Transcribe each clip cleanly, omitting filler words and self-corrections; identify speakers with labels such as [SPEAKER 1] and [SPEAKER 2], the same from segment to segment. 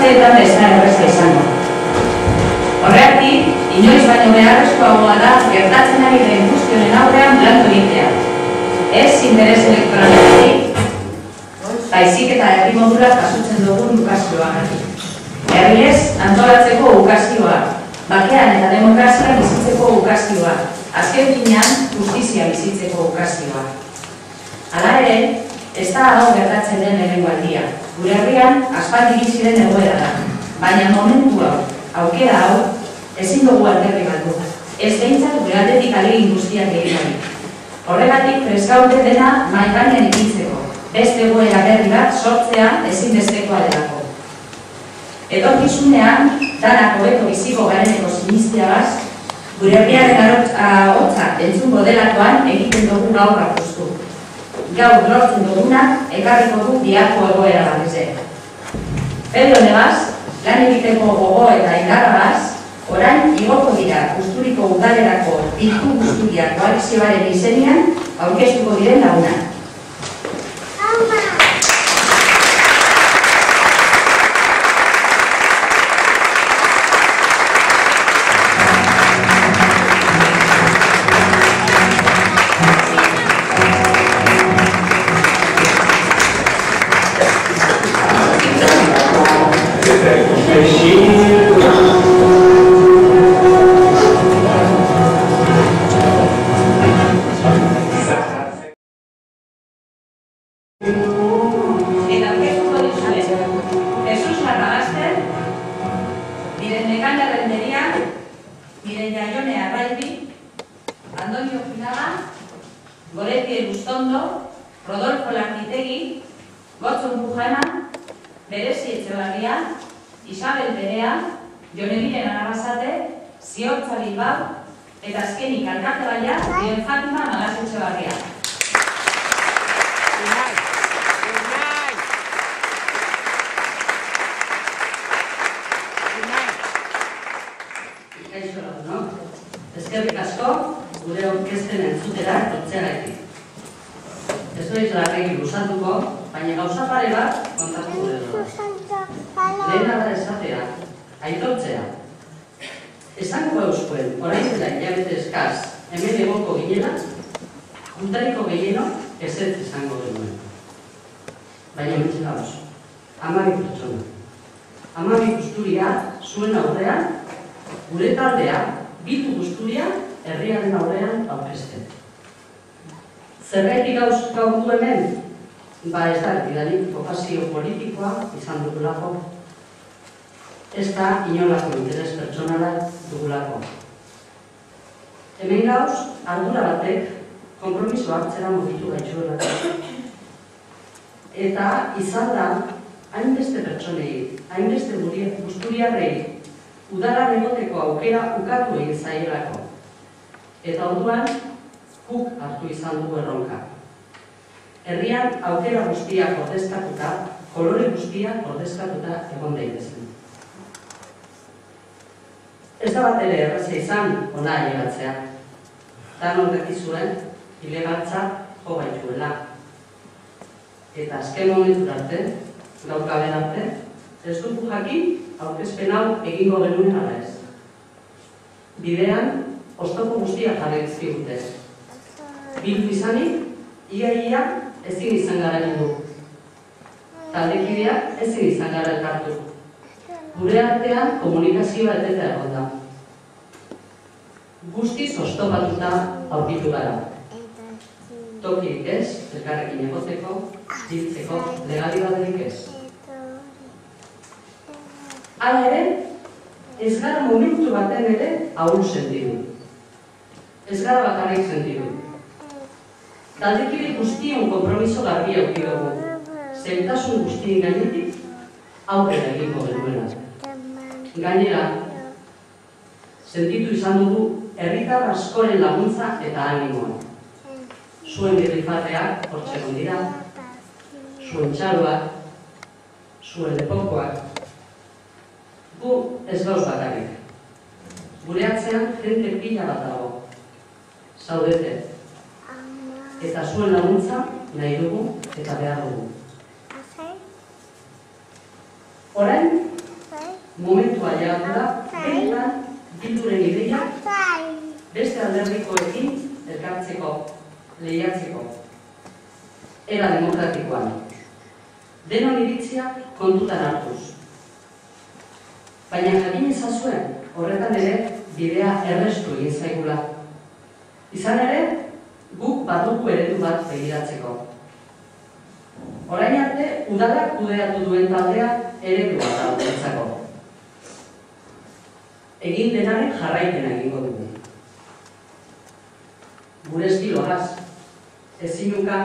[SPEAKER 1] ikastetxeetan ez da erraza izango. Horregatik, inoiz baino beharrezkoagoa da gertatzen ari den guztionen aurrean planto egitea. Ez interes elektoraletik, baizik eta herri modura jasotzen dugun ukazioagatik. Herriez antolatzeko ukazioa, bakean eta demokrazia bizitzeko ukazioa, azken finean justizia bizitzeko ukazioa. Hala ere, ez da hau gertatzen den lehenengo aldia. Gure herrian aspaldi bizi den egoera da, baina momentu hau, aukera hau, ezin dugu alderri galdu. Ez behintzat gure aldetik ahalegin guztiak egin. Horregatik prest dena mahai gainean ipintzeko, beste egoera berri bat sortzea ezinbestekoa delako. Etorkizunean, danak hobeto biziko gareneko sinistea gure herriaren ahotsa entzungo delakoan egiten dugu gaur apustu. Gaur lortzen dugunak ekarriko du biharko egoera batez. Pedro Nebas, lan egiteko gogo eta indarragaz, orain igoko dira Gusturiko udalerako Bildu Gusturia koalizioaren izenean aurkeztuko diren lagunak.
[SPEAKER 2] Eskerrik asko, gure orkesten entzutera tortzeagatik. Ez doiz larregi luzatuko, baina gauza pare bat kontatu gure doa. Lehena da esatea, aitortzea. Esango euskuen, orain dela hilabete eskaz, hemen egoko ginela, gutariko gehieno ezetz esango genuen. Baina mitxela oso, 12 pertsona. 12 Gusturia zuen aurrean, gure taldea, Bildu Gusturia herriaren aurrean aurkezten. Zergatik gaur du hemen? Ba ez da, bidanik okazio politikoa izan dugulako. Ez da inolako interes pertsonala dugulako. Hemen gauz, ardura batek konpromiso hartzera mugitu gaitzuelako. Eta izan da, hainbeste pertsonei, hainbeste gusturiarrei, udaran egoteko aukera ukatu egin zaielako. Eta orduan, guk hartu izan dugu erronka. Herrian aukera guztiak ordezkatuta, kolore guztiak ordezkatuta egon daitezen. Ez da bat ere erraza izan ona ailegatzea. Dan horrekizuen, ilegaltza jo gaituela. Eta azken momentu arte, gaukaben arte, ez dugu jakin aurkezpen hau egingo genuen ala ez. Bidean, oztopo guztiak jarri dizkigute. Bildu izanik, ia ezin izan gara nindu. Taldekideak ezin izan gara elkartu. Gure artean komunikazioa eteta egon da. Guztiz oztopatuta aurkitu gara. Tokirik ez, elkarrekin egoteko, hiltzeko, legalidaderik ez. Hala ere, ez gara momentu baten ere ahul sentidu. Ez gara bakarrik sentidu. Taldekide guztion konpromiso garbia auki dugu. Zailtasun guztien gainetik aurrera egingo genuena. Gainera, sentitu izan dugu herritar askoren laguntza eta animoa. Zuen birrifarreak hortxe dira, zuen txaloak, zuen lepokoak. Gu ez gauz bakarrik. Gure atzean jente pila bat dago. Zaudete. Eta zuen laguntza nahi dugu eta behar dugu. Orain, momentua llegatu da, benetan Bilduren ideia beste alderdikoekin elkartzeko, lehiatzeko, era demokratikoan. Denon iritziak kontutan hartuz. Baina jakin ezazuen, horretan ere bidea errestu egin zaigula. Izan ere, guk badugu eredu bat begiratzeko. Orain arte, udalak kudeatu duen taldea eredua da guretzako. Egin denaren jarraipena egingo dugu. Gure estiloaz, ezinuka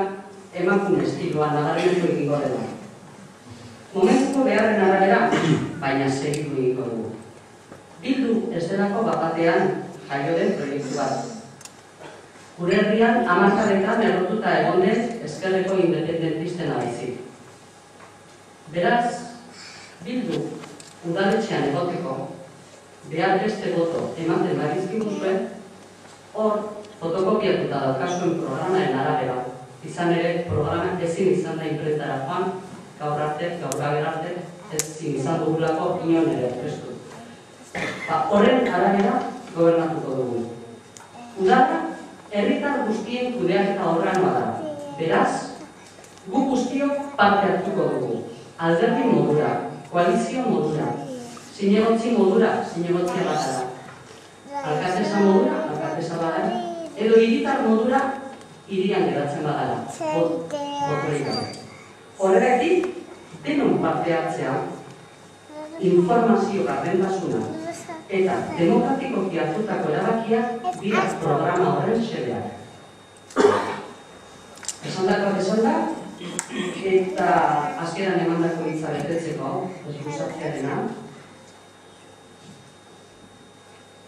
[SPEAKER 2] emakume estiloa nabarmendu egingo dela. Momentuko beharren arabera, baina segitu egingo dugu. Bildu ez delako bapatean jaio den proiektu bat. Gure herrian hamarkadetan errotuta egon den ezkerreko independentisten baizik. Beraz, Bildu udaletxean egoteko behar beste boto ematen barizkigu zuen, hor fotokopiatuta daukazuen programaren arabera. Izan ere, programak ezin izan da imprentara joan, gaur arte, ezin izan dugulako inon ere aurkeztu. Horren arabera gobernatuko dugu. Udala, herritar guztien kudeaketa organoa da. Beraz, gu guztiok parte hartuko dugu. Alderdi modura, koalizio modura, zinegotzi modura, zinegotzi batara. Alkatesa modura, alkatesa badara, edo hiritar modura, hirian geratzen badara. Botorik gabe. Horregatik, denon parte hartzea, informazio gardentasuna eta demokratikoki hartutako erabakiak dira programa horren xedeak. Esandakoak esan da, eta azkeran emandako hitza betetzeko, eskusatzearena,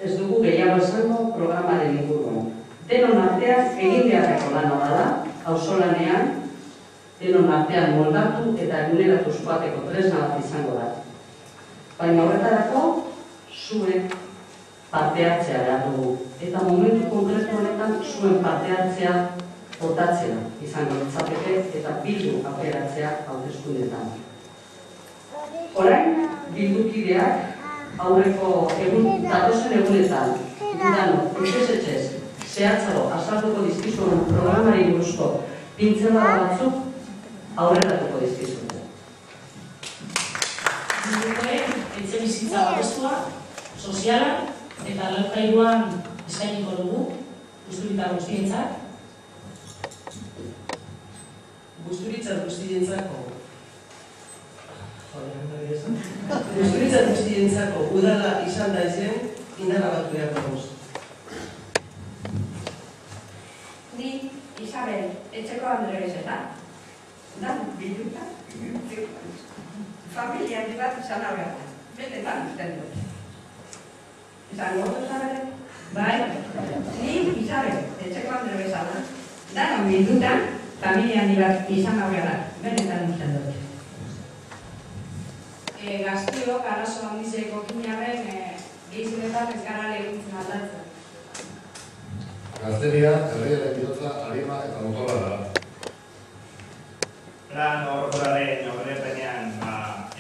[SPEAKER 2] ez dugu gehiago esango programaren inguruan. Denon artean egin beharreko lana bada, auzolanean, denon artean moldatu eta eguneratuz joateko tresna bat izango da. Baina horretarako, zuen parte hartzea behar dugu. Eta momentu konkretu honetan, zuen parte hartzea botatzea izango litzateke eta Bildu aukeratzea hauteskundeetan. Orain, Bildukideak aurreko datozen egunetan, udano, etxez, zehatzago, azalduko dizkizuen programari buruzko pintzelada batzuk aurreratuko dizkizuen.
[SPEAKER 3] Bildukoek etxe bizitza babestua, soziala eta alaukairuan eskainiko dugu, Busturitar guztientzat.
[SPEAKER 4] Busturitar guztientzako udala izan da ezen, indarra batu behar dagoz.
[SPEAKER 5] Ni, Isabel, etxeko Andrebeseta. Da, Bilduta, familia handi bat izan hau behar da. Betetan usten dut. Izan gordo, Isabel? Bai, ni, Isabel, etxeko Andrebeseta. Da, Bilduta, familia handi bat izan hau behar da. Betetan usten dut.
[SPEAKER 3] Gaztiok, arazo handizeko kinaren, gehizinetan ez gara leguntzen aldatzen.
[SPEAKER 6] Gazteria, herriaren bihotza, arima eta motorra da.
[SPEAKER 7] Plan orokorraren aurrepenean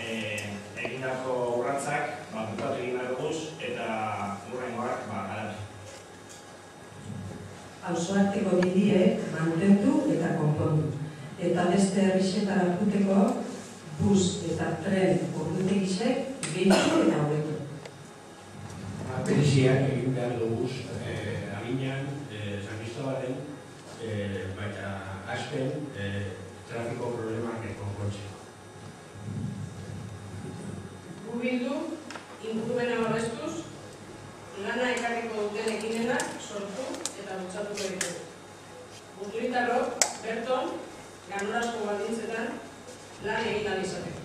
[SPEAKER 7] egindako urratsak bukatu egin behar duguz eta hurrengoak garatu.
[SPEAKER 5] Auzoarteko bideak mantendu eta konpondu. Eta beste herrixetara joateko bus eta tren ordutegisek gehitu eta hobetu.
[SPEAKER 8] Bereziak egin behar duguz Ariñan, San Cristobalen, baina Aspen trafiko problemak konpontzeko.
[SPEAKER 3] Gu Bildu, ingurumena babestuz, lana ekarriko duten ekimenak sortu eta bultzatuko ditugu. Busturitarrok, berton, ganorazko baldintzetan, lan egin ahal izateko.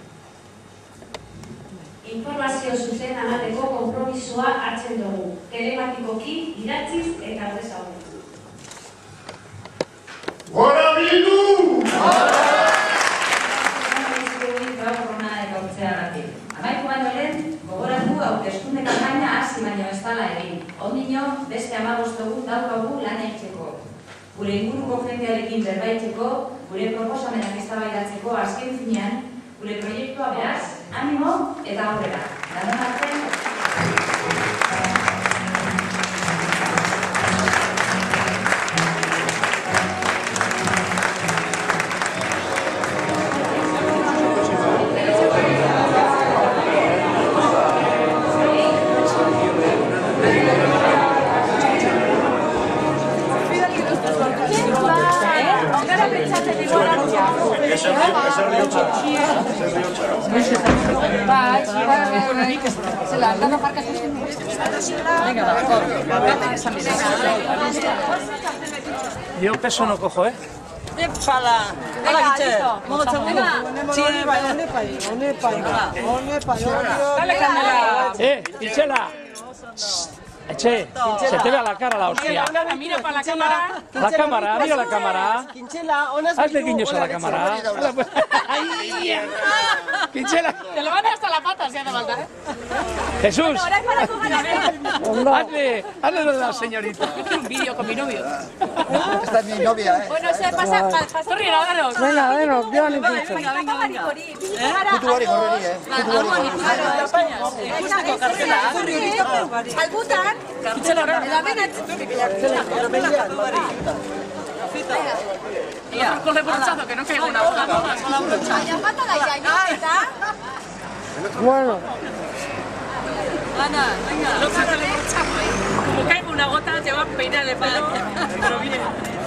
[SPEAKER 1] Informazio zuzen emateko konpromisoa hartzen dugu, telematikoki, idatziz eta aldez aurretik.
[SPEAKER 6] Gora Bildu!
[SPEAKER 1] Amaitu baino lehen, gogoratu hauteskunde kanpaina hasi baino ez dela egin. Ondino, beste 15 egun daukagu lan egiteko. Gure inguruko jendearekin berbaitzeko, gure proposamenak eztabaidatzeko azken finean, gure proiektua beraz, animo eta aurrera. Danon arte,
[SPEAKER 9] Yo peso no cojo, ¿eh?
[SPEAKER 10] Epala! Hala gitxe! Modo txagun! Txiri bai! Dale, Candela!
[SPEAKER 9] Itxela! Etxe, se te ve a la cara la hostia.
[SPEAKER 10] Mira para la cámara.
[SPEAKER 9] La cámara, mira la cámara.
[SPEAKER 10] Quintxela,
[SPEAKER 9] Hazle guiños a la cámara. Quintxela.
[SPEAKER 10] Te lo van hasta la pata, si hace falta, ¿eh?
[SPEAKER 9] Jesús. Hazle lo de la señorita.
[SPEAKER 10] Yo quiero un vídeo con mi novio.
[SPEAKER 6] Esta es mi novia, ¿eh?
[SPEAKER 10] Bueno, se pasa corriendo, daros.
[SPEAKER 2] Venga, bueno, yo ni
[SPEAKER 10] Venga.
[SPEAKER 6] Kutuari korreri, ¿eh?
[SPEAKER 10] Ikusteko kartela. Albutan. Kitxela horra. Ia, con reportazo, que no caiga una bola.
[SPEAKER 2] Bueno.
[SPEAKER 10] Ana, venga. Como caiga una gota, te va a peinar de pelo. Pero bien.